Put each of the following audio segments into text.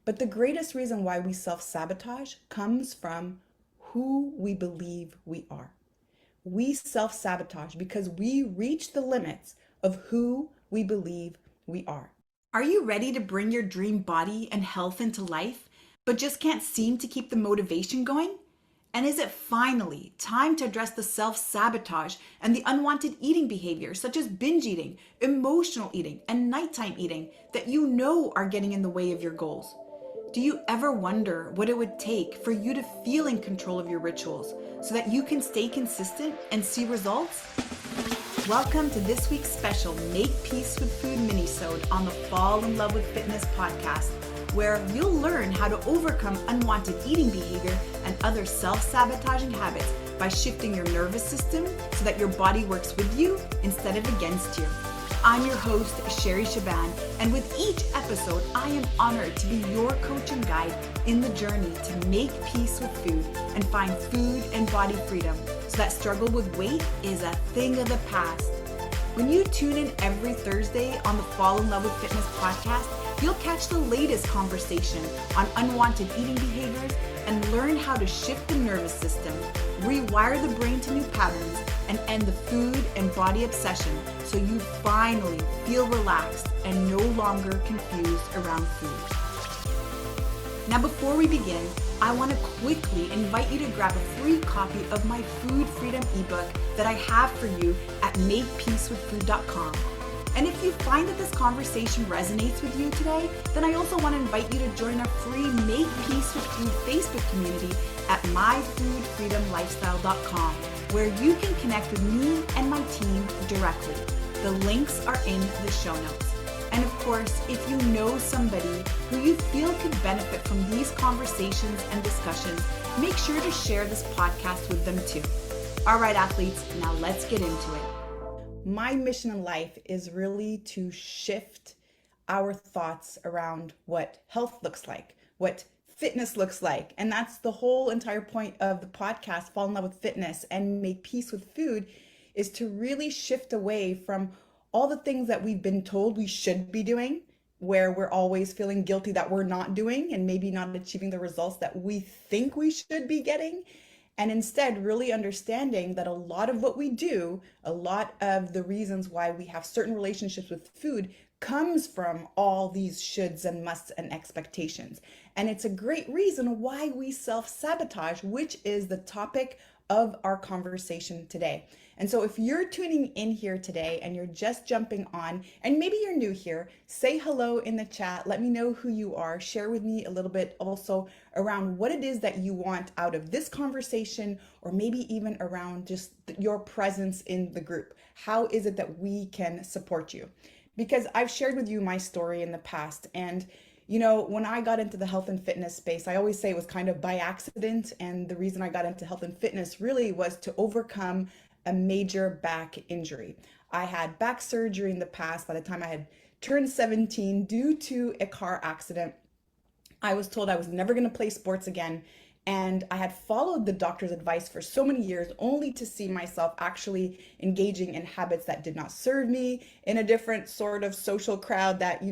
But the greatest reason why we self-sabotage comes from who we believe we are. We self-sabotage because we reach the limits of who we believe we are. Are you ready to bring your dream body and health into life, but just can't seem to keep the motivation going? And is it finally time to address the self sabotage and the unwanted eating behaviors, such as binge eating, emotional eating, and nighttime eating, that you know are getting in the way of your goals? Do you ever wonder what it would take for you to feel in control of your rituals so that you can stay consistent and see results? Welcome to this week's special Make Peace with Food Minisode on the Fall in Love with Fitness podcast, where you'll learn how to overcome unwanted eating behavior and other self-sabotaging habits by shifting your nervous system so that your body works with you instead of against you. I'm your host, Shaban, and with each episode, I am honored to be your coach and guide in the journey to make peace with food and find food and body freedom so that struggle with weight is a thing of the past. When you tune in every Thursday on the Fall in Love with Fitness podcast, you'll catch the latest conversation on unwanted eating behaviors and learn how to shift the nervous system, rewire the brain to new patterns, and end the food and body obsession so you finally feel relaxed and no longer confused around food. Now, before we begin, I want to quickly invite you to grab a free copy of my Food Freedom ebook that I have for you at makepeacewithfood.com. And if you find that this conversation resonates with you today, then I also want to invite you to join our free Make Peace with Food Facebook community at myfoodfreedomlifestyle.com, where you can connect with me and my team directly. The links are in the show notes. And of course, if you know somebody who you feel could benefit from these conversations and discussions, make sure to share this podcast with them too. All right, athletes, now let's get into it. My mission in life is really to shift our thoughts around what health looks like, what fitness looks like. And that's the whole entire point of the podcast, Fall in Love with Fitness and Make Peace with Food, is to really shift away from all the things that we've been told we should be doing, where we're always feeling guilty that we're not doing and maybe not achieving the results that we think we should be getting. And instead, really understanding that a lot of what we do, a lot of the reasons why we have certain relationships with food comes from all these shoulds and musts and expectations. And it's a great reason why we self-sabotage, which is the topic of our conversation today. And so if you're tuning in here today and you're just jumping on, and maybe you're new here, say hello in the chat. Let me know who you are. Share with me a little bit also around what it is that you want out of this conversation, or maybe even around just your presence in the group. How is it that we can support you? Because I've shared with you my story in the past, and you know, when I got into the health and fitness space, I always say it was kind of by accident. And the reason I got into health and fitness really was to overcome a major back injury. I had back surgery in the past by the time I had turned 17 due to a car accident. I was told I was never going to play sports again. And I had followed the doctor's advice for so many years, only to see myself actually engaging in habits that did not serve me, in a different sort of social crowd that,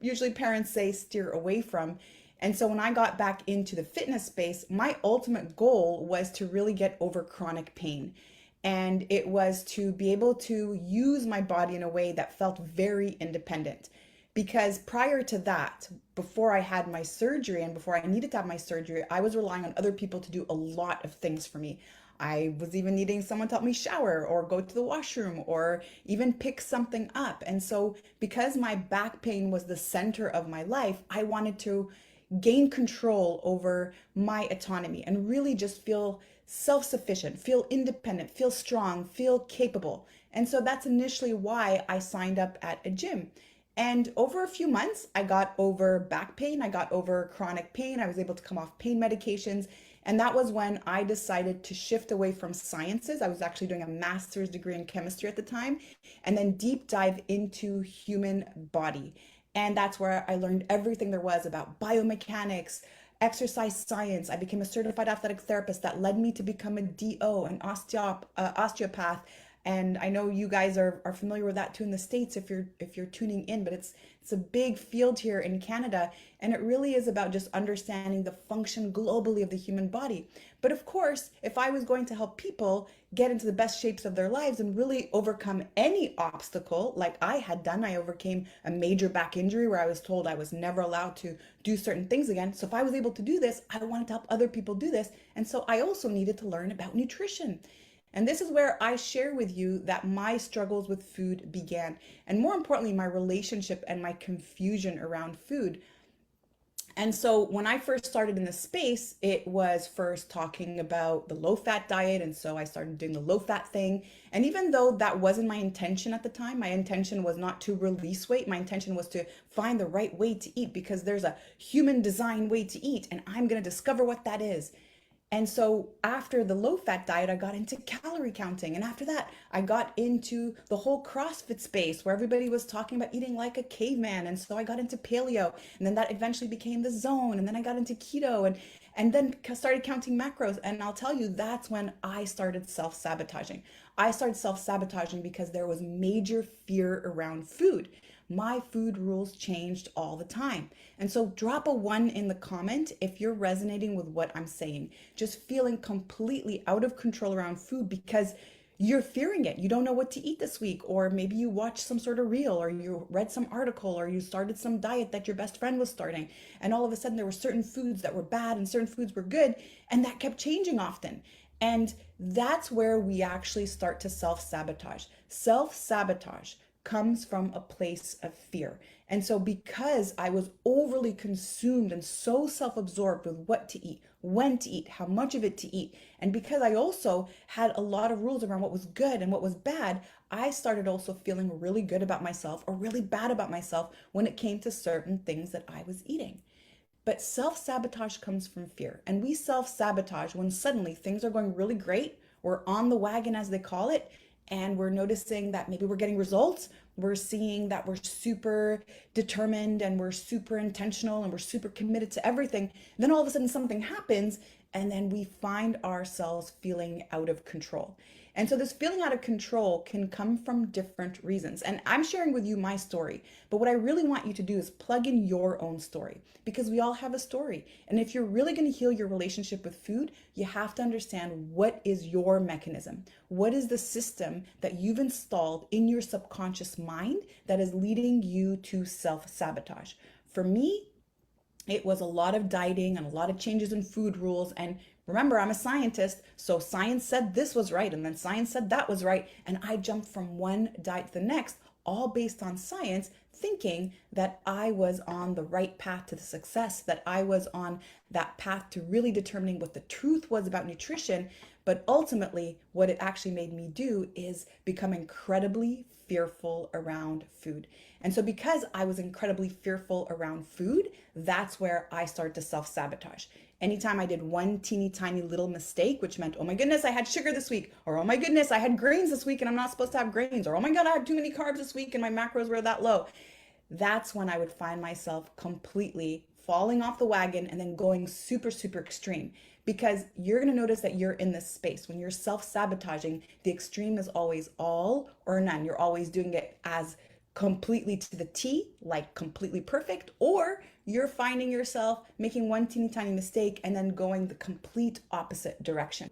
usually parents say steer away from. And so when I got back into the fitness space, my ultimate goal was to really get over chronic pain. And it was to be able to use my body in a way that felt very independent. Because prior to that, before I had my surgery and before I needed to have my surgery, I was relying on other people to do a lot of things for me. I was even needing someone to help me shower or go to the washroom or even pick something up. And so because my back pain was the center of my life, I wanted to gain control over my autonomy and really just feel self-sufficient, feel independent, feel strong, feel capable. And so that's initially why I signed up at a gym. And over a few months, I got over back pain, I got over chronic pain, I was able to come off pain medications. And that was when I decided to shift away from sciences. I was actually doing a master's degree in chemistry at the time, and then deep dive into human body. And that's where I learned everything there was about biomechanics, exercise science. I became a certified athletic therapist that led me to become a DO, an osteopath, And I know you guys are familiar with that too in the States if you're tuning in, but it's a big field here in Canada, and it really is about just understanding the function globally of the human body. But of course, if I was going to help people get into the best shapes of their lives and really overcome any obstacle like I had done, I overcame a major back injury where I was told I was never allowed to do certain things again. So if I was able to do this, I wanted to help other people do this. And so I also needed to learn about nutrition. And this is where I share with you that my struggles with food began, and more importantly, my relationship and my confusion around food. And so when I first started in this space, it was first talking about the low fat diet. And so I started doing the low fat thing. And even though that wasn't my intention at the time, my intention was not to release weight. My intention was to find the right way to eat, because there's a human design way to eat. And I'm going to discover what that is. And so after the low fat diet, I got into calorie counting. And after that, I got into the whole CrossFit space where everybody was talking about eating like a caveman. And so I got into paleo. And then that eventually became the zone. And then I got into keto and then started counting macros. And I'll tell you, that's when I started self-sabotaging. I started self-sabotaging because there was major fear around food. My food rules changed all the time. And so drop a 1 in the comment if you're resonating with what I'm saying. Just feeling completely out of control around food because you're fearing it. You don't know what to eat this week, or maybe you watched some sort of reel, or you read some article, or you started some diet that your best friend was starting. And all of a sudden there were certain foods that were bad and certain foods were good, and that kept changing often. And that's where we actually start to self-sabotage. Self-sabotage comes from a place of fear. And so because I was overly consumed and so self-absorbed with what to eat, when to eat, how much of it to eat, and because I also had a lot of rules around what was good and what was bad, I started also feeling really good about myself or really bad about myself when it came to certain things that I was eating. But self-sabotage comes from fear. And we self-sabotage when suddenly things are going really great. We're on the wagon, as they call it, and we're noticing that maybe we're getting results. We're seeing that we're super determined and we're super intentional and we're super committed to everything. Then all of a sudden something happens, and then we find ourselves feeling out of control. And so this feeling out of control can come from different reasons. And I'm sharing with you my story, but what I really want you to do is plug in your own story, because we all have a story. And if you're really going to heal your relationship with food, you have to understand what is your mechanism. What is the system that you've installed in your subconscious mind that is leading you to self-sabotage? For me, it was a lot of dieting and a lot of changes in food rules. And remember, I'm a scientist, so science said this was right, and then science said that was right. And I jumped from one diet to the next, all based on science, thinking that I was on the right path to the success, that I was on that path to really determining what the truth was about nutrition. But ultimately, what it actually made me do is become incredibly fearful around food. And so because I was incredibly fearful around food, that's where I started to self-sabotage. Anytime I did one teeny tiny little mistake, which meant, oh my goodness, I had sugar this week, or oh my goodness, I had grains this week and I'm not supposed to have grains, or oh my God, I had too many carbs this week and my macros were that low. That's when I would find myself completely falling off the wagon and then going super, super extreme. Because you're going to notice that you're in this space. When you're self-sabotaging, the extreme is always all or none. You're always doing it as completely to the T, like completely perfect, or you're finding yourself making one teeny tiny mistake and then going the complete opposite direction.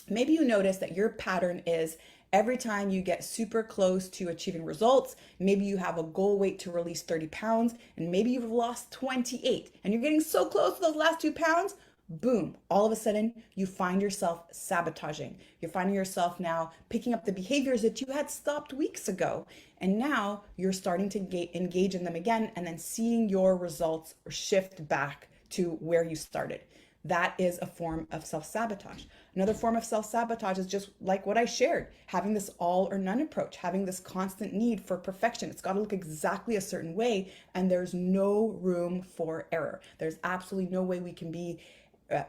Maybe you notice that your pattern is every time you get super close to achieving results, maybe you have a goal weight to release 30 pounds, and maybe you've lost 28, and you're getting so close to those last 2 pounds, boom, all of a sudden you find yourself sabotaging. You're finding yourself now picking up the behaviors that you had stopped weeks ago. And now you're starting to engage in them again, and then seeing your results shift back to where you started. That is a form of self-sabotage. Another form of self-sabotage is just like what I shared, having this all or none approach, having this constant need for perfection. It's got to look exactly a certain way, and there's no room for error. There's absolutely no way we can be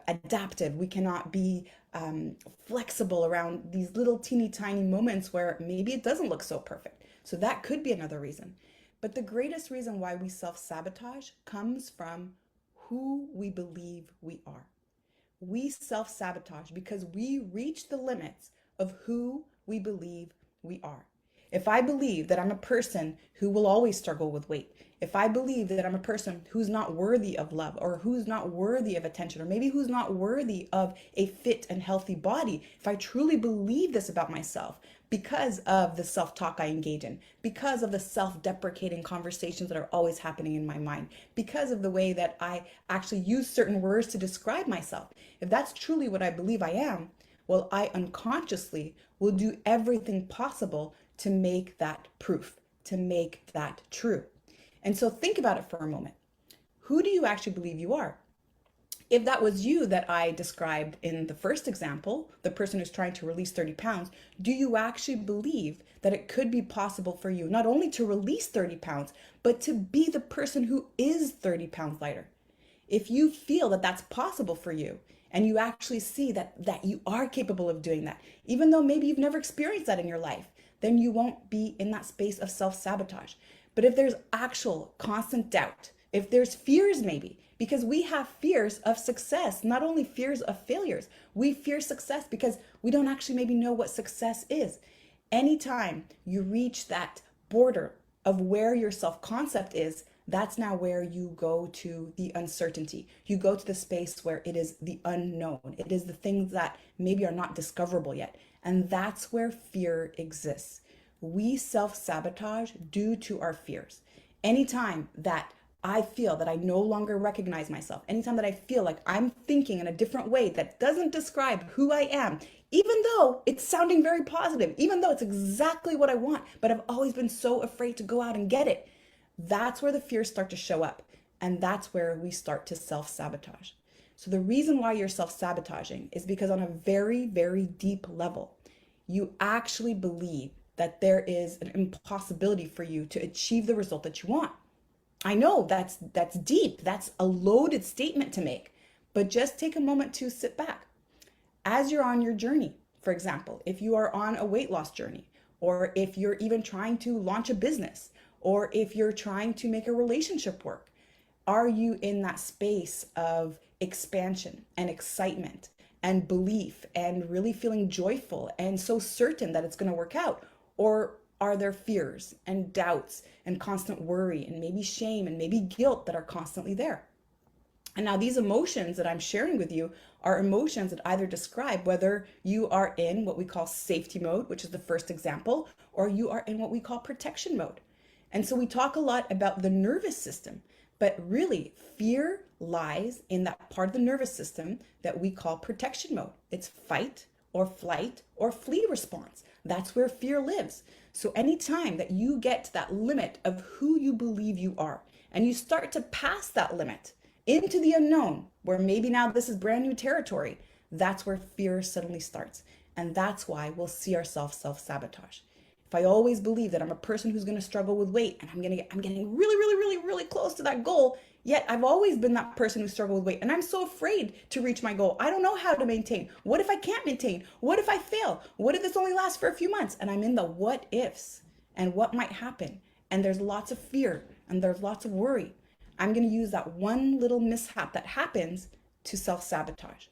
adaptive. We cannot be flexible around these little teeny tiny moments where maybe it doesn't look so perfect. So that could be another reason. But the greatest reason why we self-sabotage comes from who we believe we are. We self-sabotage because we reach the limits of who we believe we are. If I believe that I'm a person who will always struggle with weight, if I believe that I'm a person who's not worthy of love, or who's not worthy of attention, or maybe who's not worthy of a fit and healthy body, if I truly believe this about myself because of the self-talk I engage in, because of the self-deprecating conversations that are always happening in my mind, because of the way that I actually use certain words to describe myself, if that's truly what I believe I am, well, I unconsciously will do everything possible to make that proof, to make that true. And so think about it for a moment. Who do you actually believe you are? If that was you that I described in the first example, the person who's trying to release 30 pounds, do you actually believe that it could be possible for you not only to release 30 pounds, but to be the person who is 30 pounds lighter? If you feel that that's possible for you, and you actually see that you are capable of doing that, even though maybe you've never experienced that in your life, then you won't be in that space of self-sabotage. But if there's actual constant doubt, if there's fears maybe, because we have fears of success, not only fears of failures, we fear success because we don't actually maybe know what success is. Anytime you reach that border of where your self-concept is, that's now where you go to the uncertainty. You go to the space where it is the unknown. It is the things that maybe are not discoverable yet. And that's where fear exists. We self-sabotage due to our fears. Anytime that I feel that I no longer recognize myself, anytime that I feel like I'm thinking in a different way that doesn't describe who I am, even though it's sounding very positive, even though it's exactly what I want, but I've always been so afraid to go out and get it, that's where the fears start to show up. And that's where we start to self-sabotage. So the reason why you're self-sabotaging is because on a very, very deep level, you actually believe that there is an impossibility for you to achieve the result that you want. I know that's deep. That's a loaded statement to make, but just take a moment to sit back. As you're on your journey, for example, if you are on a weight loss journey, or if you're even trying to launch a business, or if you're trying to make a relationship work, are you in that space of expansion and excitement and belief and really feeling joyful and so certain that it's going to work out? Or are there fears and doubts and constant worry and maybe shame and maybe guilt that are constantly there? And now these emotions that I'm sharing with you are emotions that either describe whether you are in what we call safety mode, which is the first example, or you are in what we call protection mode. And so we talk a lot about the nervous system, but really fear lies in that part of the nervous system that we call protection mode. It's fight or flight or flee response. That's where fear lives. So anytime that you get to that limit of who you believe you are, and you start to pass that limit into the unknown, where maybe now this is brand new territory, that's where fear suddenly starts. And that's why we'll see ourselves self-sabotage. If I always believe that I'm a person who's going to struggle with weight and I'm getting really close to that goal, yet I've always been that person who struggled with weight and I'm so afraid to reach my goal. I don't know how to maintain. What if I can't maintain? What if I fail? What if this only lasts for a few months? And I'm in the what ifs and what might happen. And there's lots of fear and there's lots of worry. I'm going to use that one little mishap that happens to self-sabotage.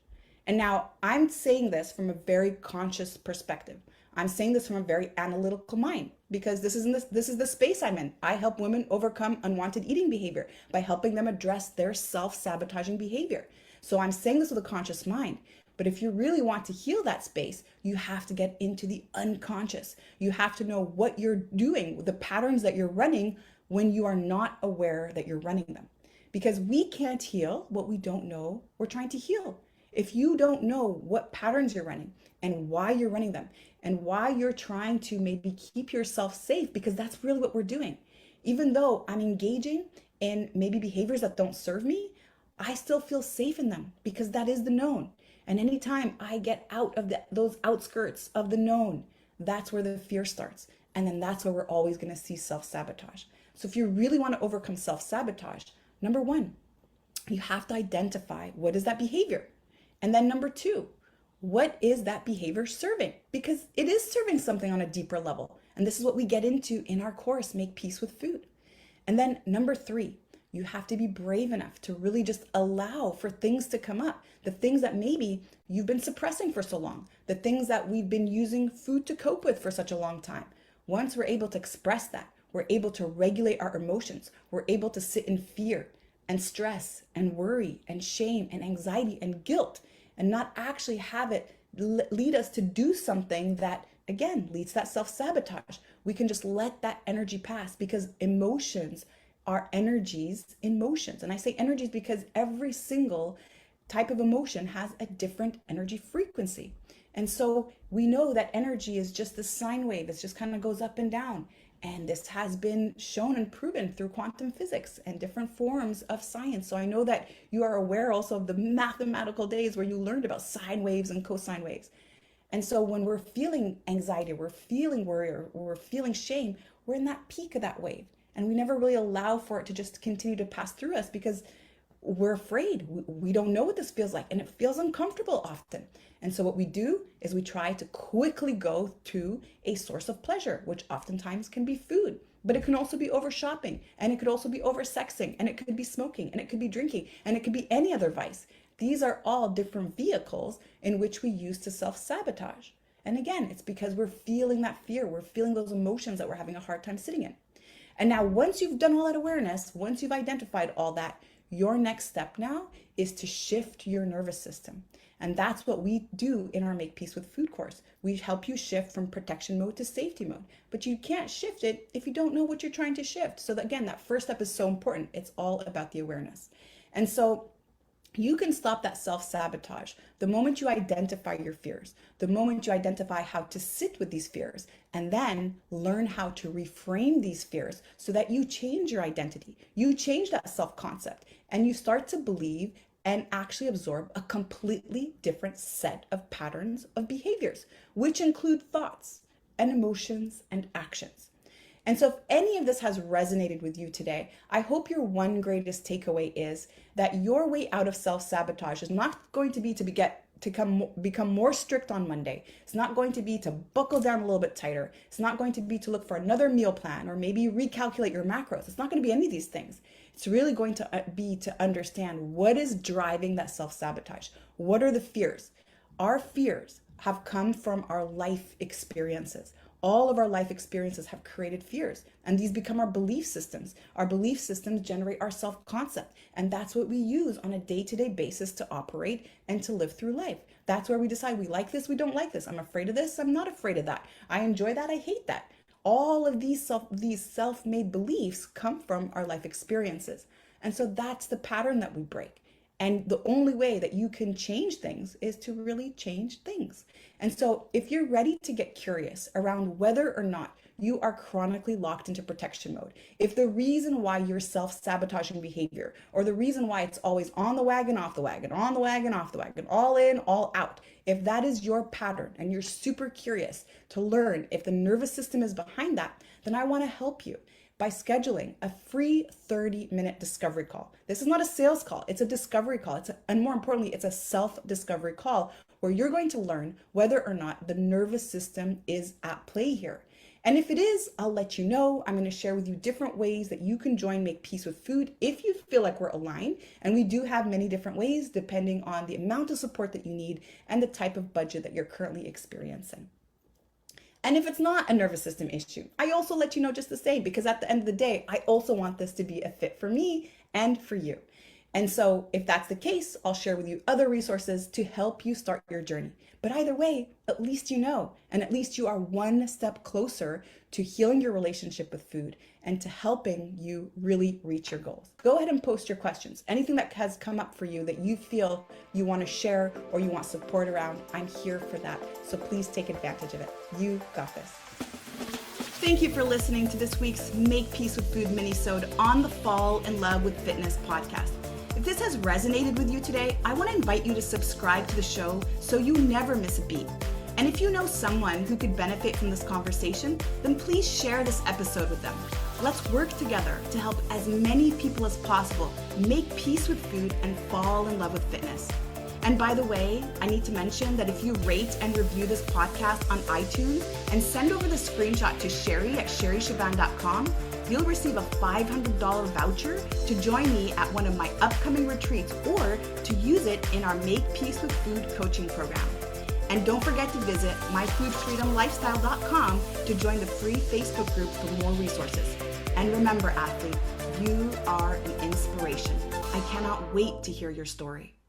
And now I'm saying this from a very conscious perspective. I'm saying this from a very analytical mind because this is the space I'm in. I help women overcome unwanted eating behavior by helping them address their self-sabotaging behavior. So I'm saying this with a conscious mind. But if you really want to heal that space, you have to get into the unconscious. You have to know what you're doing, the patterns that you're running when you are not aware that you're running them. Because we can't heal what we don't know we're trying to heal. If you don't know what patterns you're running and why you're running them and why you're trying to maybe keep yourself safe, because that's really what we're doing. Even though I'm engaging in maybe behaviors that don't serve me, I still feel safe in them because that is the known. And anytime I get out of those outskirts of the known, that's where the fear starts. And then that's where we're always going to see self-sabotage. So if you really want to overcome self-sabotage, number one, you have to identify what is that behavior. And then number two, what is that behavior serving? Because it is serving something on a deeper level. And this is what we get into in our course, Make Peace with Food. And then number three, You have to be brave enough to really just allow for things to come up. The things that maybe you've been suppressing for so long, the things that we've been using food to cope with for such a long time. Once we're able to express that, we're able to regulate our emotions. We're able to sit in fear and stress and worry and shame and anxiety and guilt and not actually have it lead us to do something that, again, leads to that self-sabotage. We can just let that energy pass because emotions are energies in motions. And I say energies because every single type of emotion has a different energy frequency. And so we know that energy is just the sine wave. It just kind of goes up and down. And this has been shown and proven through quantum physics and different forms of science. So I know that you are aware also of the mathematical days where you learned about sine waves and cosine waves. And so when we're feeling anxiety, we're feeling worry, or we're feeling shame, we're in that peak of that wave. And we never really allow for it to just continue to pass through us because we're afraid. We don't know what this feels like, and it feels uncomfortable often. And so what we do is we try to quickly go to a source of pleasure, which oftentimes can be food, but it can also be over shopping, and it could also be over sexing, and it could be smoking, and it could be drinking, and it could be any other vice. These are all different vehicles in which we use to self-sabotage. And again, it's because we're feeling that fear, we're feeling those emotions that we're having a hard time sitting in. And now once you've done all that awareness, once you've identified all that, your next step now is to shift your nervous system. And that's what we do in our Make Peace with Food course. We help you shift from protection mode to safety mode. But you can't shift it if you don't know what you're trying to shift. So that, again, that first step is so important. It's all about the awareness. And so you can stop that self-sabotage the moment you identify your fears, the moment you identify how to sit with these fears, and then learn how to reframe these fears so that you change your identity, you change that self-concept, and you start to believe and actually absorb a completely different set of patterns of behaviors, which include thoughts and emotions and actions. And so if any of this has resonated with you today, I hope your one greatest takeaway is that your way out of self-sabotage is not going to be to become more strict on Monday. It's not going to be to buckle down a little bit tighter. It's not going to be to look for another meal plan or maybe recalculate your macros. It's not going to be any of these things. It's really going to be to understand what is driving that self-sabotage. What are the fears? Our fears have come from our life experiences. All of our life experiences have created fears, and these become our belief systems. Our belief systems generate our self-concept, and that's what we use on a day-to-day basis to operate and to live through life. That's where we decide we like this, we don't like this. I'm afraid of this, I'm not afraid of that. I enjoy that, I hate that. All of these self-made beliefs come from our life experiences. And so that's the pattern that we break. And the only way that you can change things is to really change things. And so if you're ready to get curious around whether or not you are chronically locked into protection mode, if the reason why you're self-sabotaging behavior, or the reason why it's always on the wagon, off the wagon, on the wagon, off the wagon, all in, all out, if that is your pattern and you're super curious to learn if the nervous system is behind that, then I want to help you by scheduling a free 30-minute discovery call. This is not a sales call, it's a discovery call. And more importantly, it's a self-discovery call where you're going to learn whether or not the nervous system is at play here. And if it is, I'll let you know. I'm going to share with you different ways that you can join Make Peace with Food if you feel like we're aligned. And we do have many different ways depending on the amount of support that you need and the type of budget that you're currently experiencing. And if it's not a nervous system issue, I also let you know just the same, because at the end of the day, I also want this to be a fit for me and for you. And so if that's the case, I'll share with you other resources to help you start your journey. But either way, at least you know, and at least you are one step closer to healing your relationship with food and to helping you really reach your goals. Go ahead and post your questions. Anything that has come up for you that you feel you want to share or you want support around, I'm here for that. So please take advantage of it. You got this. Thank you for listening to this week's Make Peace with Food Minisode on the Fall in Love with Fitness podcast. If this has resonated with you today, I want to invite you to subscribe to the show so you never miss a beat. And if you know someone who could benefit from this conversation, then please share this episode with them. Let's work together to help as many people as possible make peace with food and fall in love with fitness. And by the way, I need to mention that if you rate and review this podcast on iTunes and send over the screenshot to Sherry at sherryshaban.com, you'll receive a $500 voucher to join me at one of my upcoming retreats or to use it in our Make Peace with Food coaching program. And don't forget to visit myfoodfreedomlifestyle.com to join the free Facebook group for more resources. And remember, athlete, you are an inspiration. I cannot wait to hear your story.